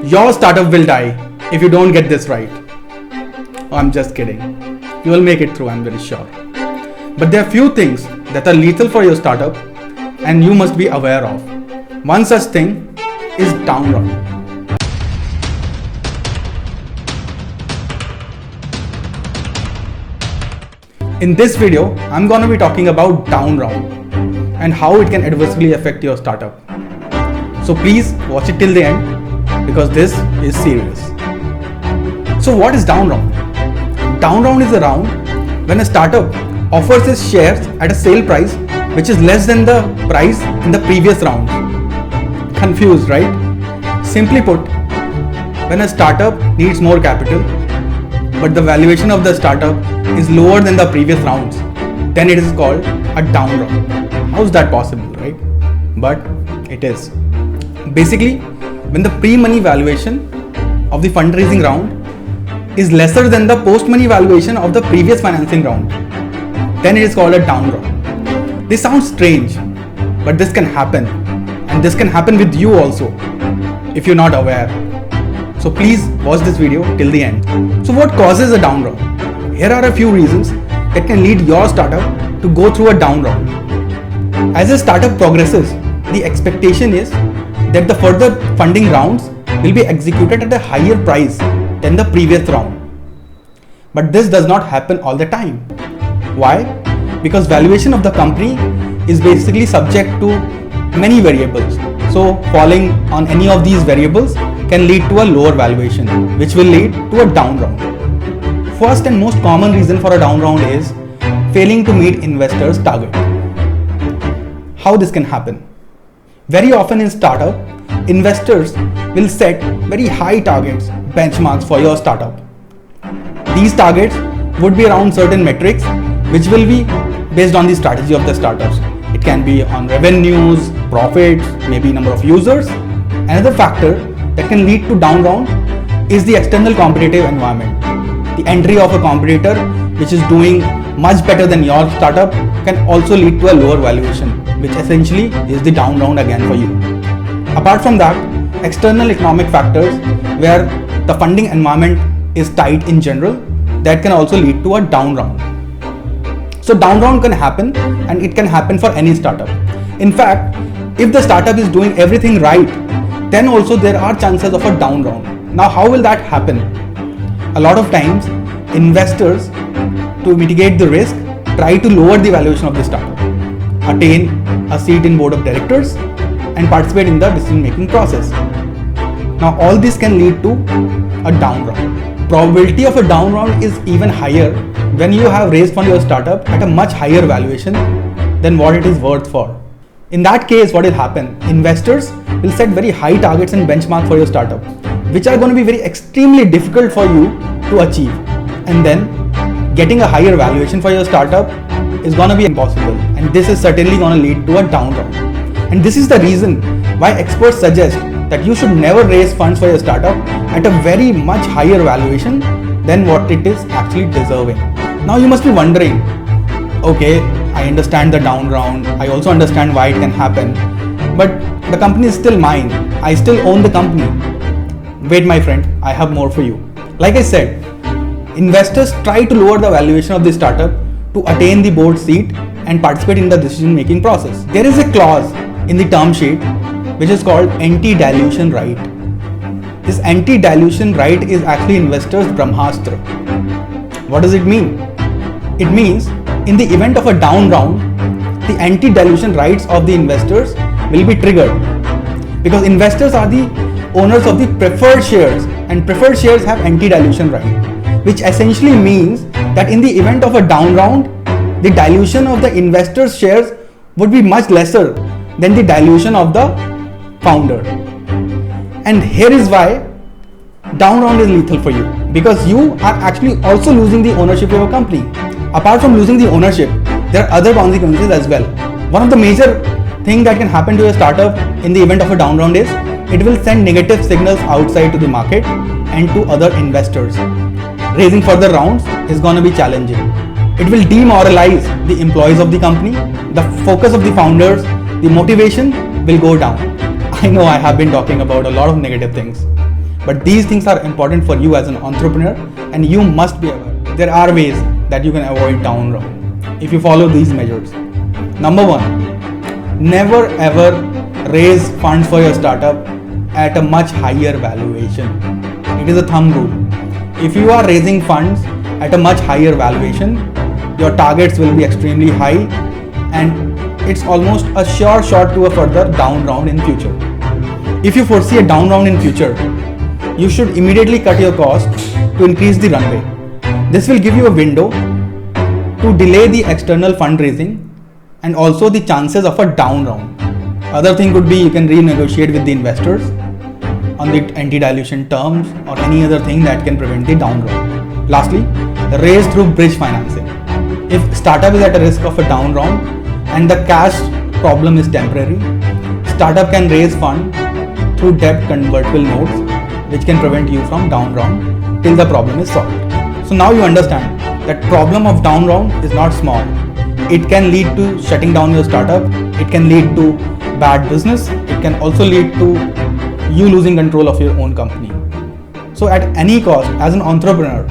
Your startup will die if you don't get this right. Oh, I'm just kidding. You will make it through, I'm very sure. But there are few things that are lethal for your startup and you must be aware of. One such thing is down round. In this video, I'm going to be talking about down round and how it can adversely affect your startup. So please watch it till the end because this is serious. So what is down round? Down round is a round when a startup offers its shares at a sale price which is less than the price in the previous round. Confused, right? Simply put, when a startup needs more capital but the valuation of the startup is lower than the previous rounds, then it is called a down round. How is that possible, right? But it is. Basically, when the pre-money valuation of the fundraising round is lesser than the post-money valuation of the previous financing round, then it is called a down round. This sounds strange, but this can happen, and this can happen with you also if you're not aware. So please watch this video till the end. So what causes a down round? Here are a few reasons that can lead your startup to go through a down round. As a startup progresses, the expectation is that the further funding rounds will be executed at a higher price than the previous round. But this does not happen all the time. Why? Because valuation of the company is basically subject to many variables. So falling on any of these variables can lead to a lower valuation, which will lead to a down round. First and most common reason for a down round is failing to meet investors' target. How this can happen? Very often in startup, investors will set very high targets, benchmarks for your startup. These targets would be around certain metrics which will be based on the strategy of the startups. It can be on revenues, profits, maybe number of users. Another factor that can lead to down round is the external competitive environment. The entry of a competitor which is doing much better than your startup can also lead to a lower valuation, which essentially is the down round again for you. Apart from that, external economic factors where the funding environment is tight in general, that can also lead to a down round. So down round can happen, and it can happen for any startup. In fact, if the startup is doing everything right, then also there are chances of a down round. Now how will that happen? A lot of times, investors, to mitigate the risk, try to lower the valuation of the startup, attain a seat in board of directors, and participate in the decision making process. Now all this can lead to a down round. Probability of a down round is even higher when you have raised fund your startup at a much higher valuation than what it is worth for. In that case, what will happen? Investors will set very high targets and benchmarks for your startup, which are going to be very extremely difficult for you to achieve. And then getting a higher valuation for your startup is going to be impossible, and this is certainly going to lead to a down round. And this is the reason why experts suggest that you should never raise funds for your startup at a very much higher valuation than what it is actually deserving. Now you must be wondering, okay, I understand the down round, I also understand why it can happen, but the company is still mine, I still own the company. Wait my friend, I have more for you. Like I said, investors try to lower the valuation of the startup to attain the board seat and participate in the decision making process. There is a clause in the term sheet which is called anti-dilution right. This anti-dilution right is actually investors' Brahmastra. What does it mean? It means in the event of a down round, the anti-dilution rights of the investors will be triggered, because investors are the owners of the preferred shares, and preferred shares have anti-dilution right, which essentially means that in the event of a down round, the dilution of the investors' shares would be much lesser than the dilution of the founder. And here is why down round is lethal for you, because you are actually also losing the ownership of your company. Apart from losing the ownership, there are other consequences as well. One of the major things that can happen to a startup in the event of a down round is it will send negative signals outside to the market and to other investors. Raising further rounds is going to be challenging. It will demoralize the employees of the company, the focus of the founders, the motivation will go down. I know I have been talking about a lot of negative things, But these things are important for you as an entrepreneur, and you must be aware. There are ways that you can avoid down round if you follow these measures. Number one, never ever raise funds for your startup at a much higher valuation. It is a thumb rule. If you are raising funds at a much higher valuation, your targets will be extremely high, and it's almost a sure shot to a further down round in future. If you foresee a down round in future, you should immediately cut your costs to increase the runway. This will give you a window to delay the external fundraising and also the chances of a down round. Other thing could be you can renegotiate with the investors on the anti-dilution terms or any other thing that can prevent the down round. Lastly, raise through bridge financing. If startup is at a risk of a down round and the cash problem is temporary, startup can raise fund through debt convertible notes, which can prevent you from down round till the problem is solved. So now you understand that problem of down round is not small. It can lead to shutting down your startup. It can lead to bad business. It can also lead to you losing control of your own company. So at any cost, as an entrepreneur,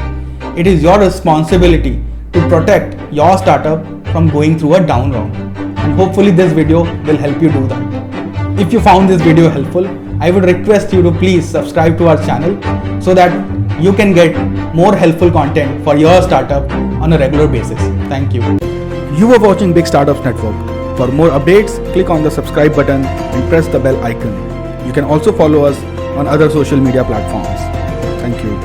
it is your responsibility to protect your startup from going through a down round. And hopefully this video will help you do that. If you found this video helpful, I would request you to please subscribe to our channel so that you can get more helpful content for your startup on a regular basis. Thank you. You were watching Big Startups Network. For more updates, click on the subscribe button and press the bell icon. You can also follow us on other social media platforms. Thank you.